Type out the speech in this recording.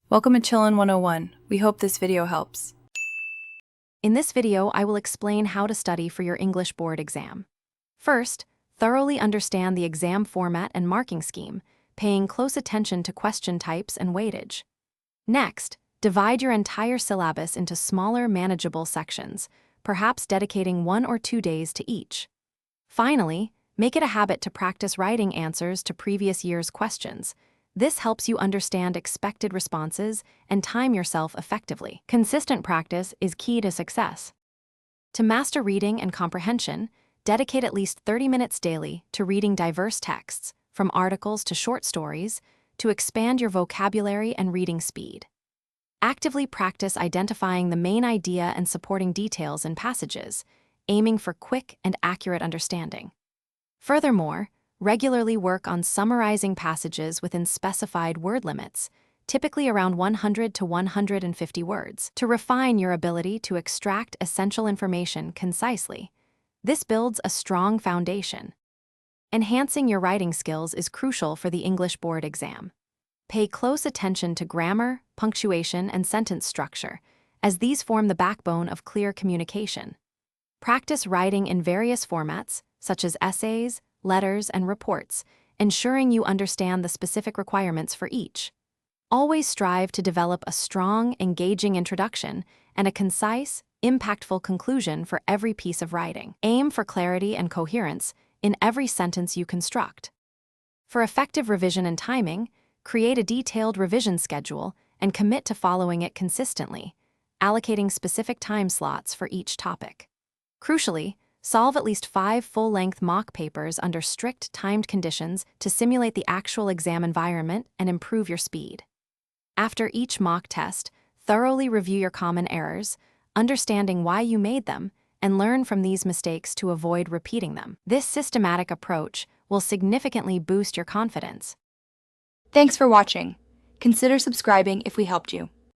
Welcome to Chillin' 101. We hope this video helps. In this video, I will explain how to study for your English board exam. First, thoroughly understand the exam format and marking scheme, paying close attention to question types and weightage. Next, divide your entire syllabus into smaller, manageable sections, perhaps dedicating 1 or 2 days to each. Finally, make it a habit to practice writing answers to previous year's questions. This helps you understand expected responses and time yourself effectively. Consistent practice is key to success. To master reading and comprehension, dedicate at least 30 minutes daily to reading diverse texts, from articles to short stories, to expand your vocabulary and reading speed. Actively practice identifying the main idea and supporting details in passages, aiming for quick and accurate understanding. Furthermore, regularly work on summarizing passages within specified word limits, typically around 100 to 150 words, to refine your ability to extract essential information concisely. This builds a strong foundation. Enhancing your writing skills is crucial for the English board exam. Pay close attention to grammar, punctuation, and sentence structure, as these form the backbone of clear communication. Practice writing in various formats, such as essays, letters, and reports, ensuring you understand the specific requirements for each. Always strive to develop a strong, engaging introduction and a concise, impactful conclusion for every piece of writing. Aim for clarity and coherence in every sentence you construct. For effective revision and timing, create a detailed revision schedule and commit to following it consistently, allocating specific time slots for each topic. Crucially, solve at least 5 full-length mock papers under strict timed conditions to simulate the actual exam environment and improve your speed. After each mock test, thoroughly review your common errors, understanding why you made them, and learn from these mistakes to avoid repeating them. This systematic approach will significantly boost your confidence. Thanks for watching. Consider subscribing if we helped you.